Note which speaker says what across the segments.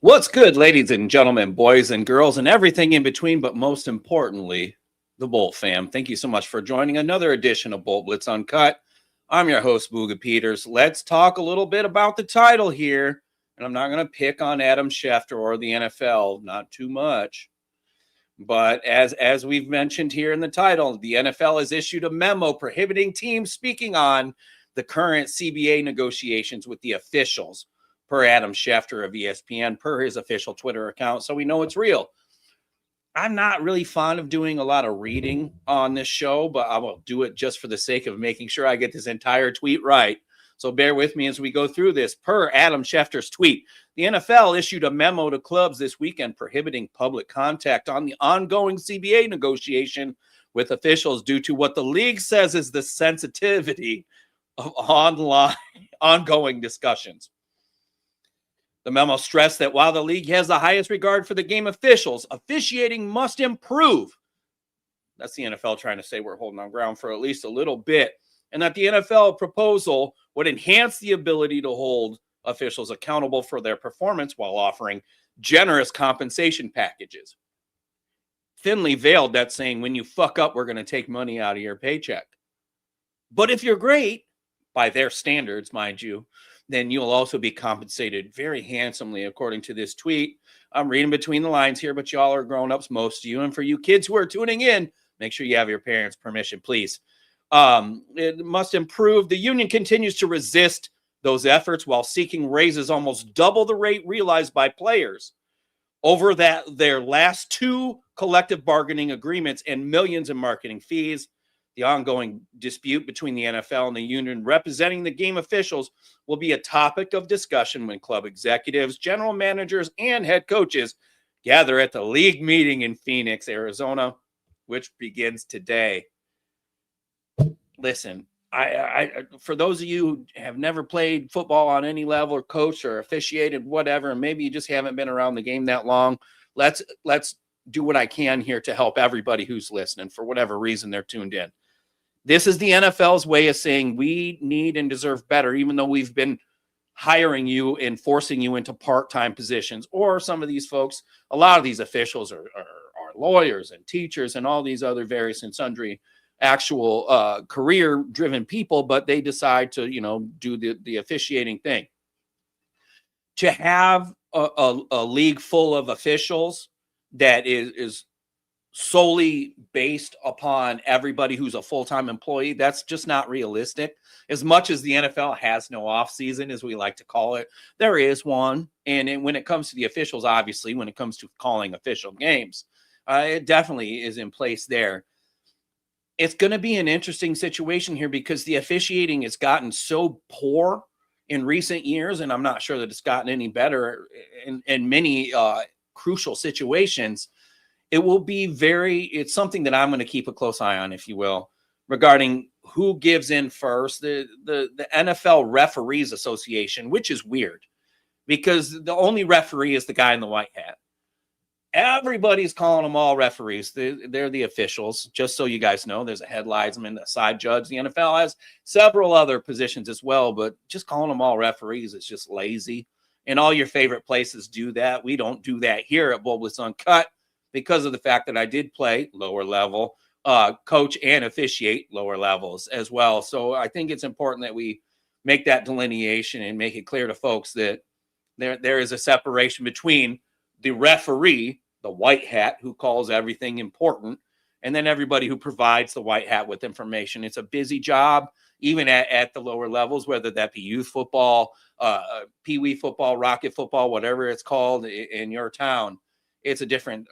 Speaker 1: What's good, ladies and gentlemen, boys and girls, and everything in between, but most importantly, the Bolt fam. Thank you so much for joining another edition of Bolt Blitz Uncut. I'm your host, Booga Peters. Let's talk a little bit about the title here, and I'm not going to pick on Adam Schefter or the NFL, not too much. But as we've mentioned here in the title, the NFL has issued a memo prohibiting teams speaking on the current CBA negotiations with the officials, per Adam Schefter of ESPN, per his official Twitter account, so we know it's real. I'm not really fond of doing a lot of reading on this show, but I will do it just for the sake of making sure I get this entire tweet right. So bear with me as we go through this. Per Adam Schefter's tweet, the NFL issued a memo to clubs this weekend prohibiting public contact on the ongoing CBA negotiation with officials due to what the league says is the sensitivity of ongoing discussions. The memo stressed that while the league has the highest regard for the game officials, officiating must improve. That's the NFL trying to say we're holding on ground for at least a little bit, and that the NFL proposal would enhance the ability to hold officials accountable for their performance while offering generous compensation packages. Thinly veiled, that's saying when you fuck up, we're going to take money out of your paycheck. But if you're great, by their standards, mind you, then you'll also be compensated very handsomely, according to this tweet. I'm reading between the lines here, but y'all are grown-ups, most of you. And for you kids who are tuning in, make sure you have your parents' permission, please. It must improve. The union continues to resist those efforts while seeking raises almost double the rate realized by players over their last two collective bargaining agreements and millions in marketing fees. The ongoing dispute between the NFL and the union representing the game officials will be a topic of discussion when club executives, general managers, and head coaches gather at the league meeting in Phoenix, Arizona, which begins today. Listen, I for those of you who have never played football on any level or coached or officiated, whatever, and maybe you just haven't been around the game that long, let's do what I can here to help everybody who's listening for whatever reason they're tuned in. This is the NFL's way of saying we need and deserve better, even though we've been hiring you and forcing you into part-time positions. Or some of these folks, a lot of these officials are lawyers and teachers and all these other various and sundry actual career-driven people, but they decide to, do the officiating thing. To have a league full of officials that is solely based upon everybody who's a full-time employee, that's just not realistic. As much as the NFL has no off-season, as we like to call it, there is one. And when it comes to the officials, obviously, when it comes to calling official games, it definitely is in place there. It's going to be an interesting situation here because the officiating has gotten so poor in recent years, and I'm not sure that it's gotten any better in many crucial situations. It will be it's something that I'm going to keep a close eye on, if you will, regarding who gives in first. The NFL Referees Association, which is weird because the only referee is the guy in the white hat. Everybody's calling them all referees. They're the officials. Just so you guys know, there's a head linesman, a side judge. The NFL has several other positions as well, but just calling them all referees is just lazy. And all your favorite places do that. We don't do that here at Bolt Blitz Uncut, because of the fact that I did play lower level, coach and officiate lower levels as well. So I think it's important that we make that delineation and make it clear to folks that there is a separation between the referee, the white hat, who calls everything important, and then everybody who provides the white hat with information. It's a busy job, even at the lower levels, whether that be youth football, pee-wee football, rocket football, whatever it's called in your town. It's a different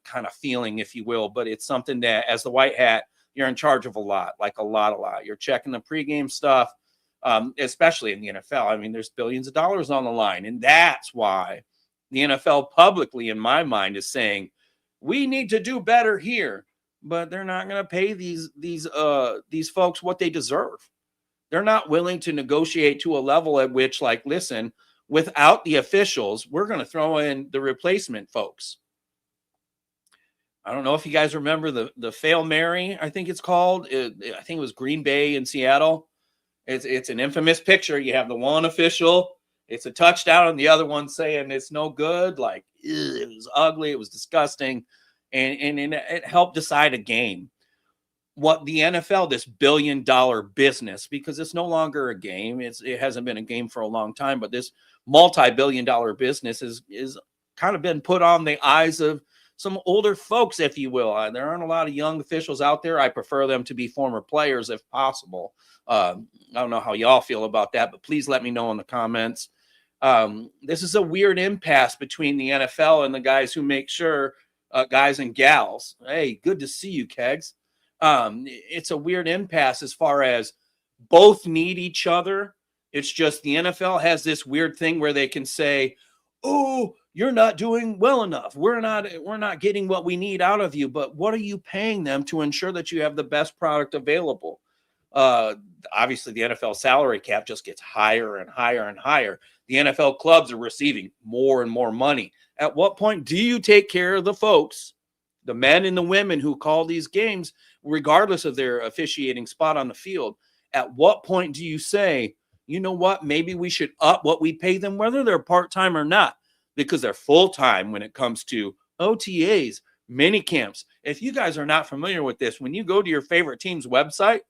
Speaker 1: kind of feeling, if you will, but it's something that as the white hat, you're in charge of a lot. You're checking the pregame stuff, especially in the NFL. I mean, there's billions of dollars on the line. And that's why the NFL publicly, in my mind, is saying, we need to do better here, but they're not going to pay these folks what they deserve. They're not willing to negotiate to a level at which, listen, without the officials, we're going to throw in the replacement folks. I don't know if you guys remember the Fail Mary, I think it's called. I think it was Green Bay and Seattle. It's an infamous picture. You have the one official it's a touchdown, and the other one saying it's no good. Like, it was ugly, it was disgusting, and it helped decide a game. What the NFL, this billion-dollar business, because it's no longer a game. It hasn't been a game for a long time, but this multi-billion-dollar business is kind of been put on the eyes of some older folks, if you will. There aren't a lot of young officials out there. I prefer them to be former players if possible. I don't know how y'all feel about that, but please let me know in the comments. This is a weird impasse between the NFL and the guys who make sure, guys and gals. Hey, good to see you, Kegs. It's a weird impasse as far as both need each other. It's just the NFL has this weird thing where they can say, "Oh, you're not doing well enough. We're not getting what we need out of you." But what are you paying them to ensure that you have the best product available? Obviously, the NFL salary cap just gets higher and higher and higher. The NFL clubs are receiving more and more money. At what point do you take care of the folks, the men and the women who call these games, regardless of their officiating spot on the field? At what point do you say, you know what, maybe we should up what we pay them, whether they're part-time or not, because they're full-time when it comes to OTAs, mini camps. If you guys are not familiar with this, when you go to your favorite team's website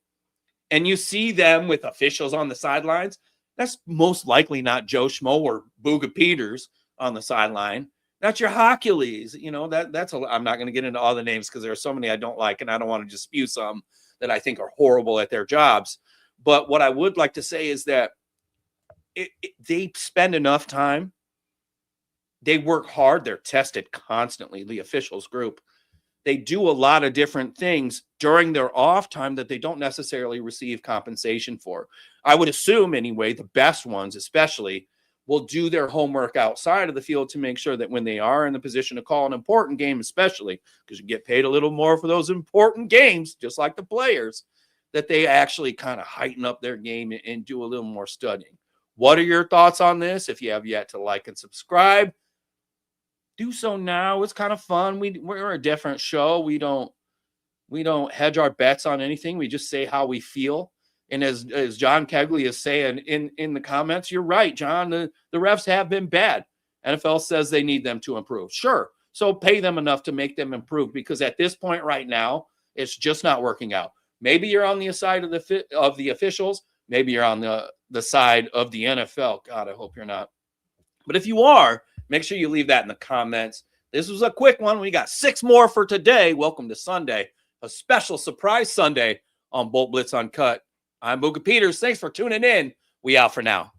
Speaker 1: and you see them with officials on the sidelines, that's most likely not Joe Schmo or Booga Peters on the sideline. That's your Hercules. You know, that's I'm not going to get into all the names because there are so many I don't like, and I don't want to just spew some that I think are horrible at their jobs. But what I would like to say is that they spend enough time. They work hard. They're tested constantly, the officials group. They do a lot of different things during their off time that they don't necessarily receive compensation for. I would assume, anyway, the best ones especially will do their homework outside of the field to make sure that when they are in the position to call an important game, especially because you get paid a little more for those important games, just like the players, that they actually kind of heighten up their game and do a little more studying. What are your thoughts on this? If you have yet to like and subscribe, do so now. It's kind of fun. We're a different show. We don't hedge our bets on anything. We just say how we feel. And as John Kegley is saying in the comments, you're right, John. The refs have been bad. NFL says they need them to improve. Sure. So pay them enough to make them improve, because at this point right now, it's just not working out. Maybe you're on the side of the officials. Maybe you're on the side of the NFL. God, I hope you're not. But if you are, make sure you leave that in the comments. This was a quick one. We got 6 more for today. Welcome to Sunday, a special surprise Sunday on Bolt Blitz Uncut. I'm Booga Peters. Thanks for tuning in. We out for now.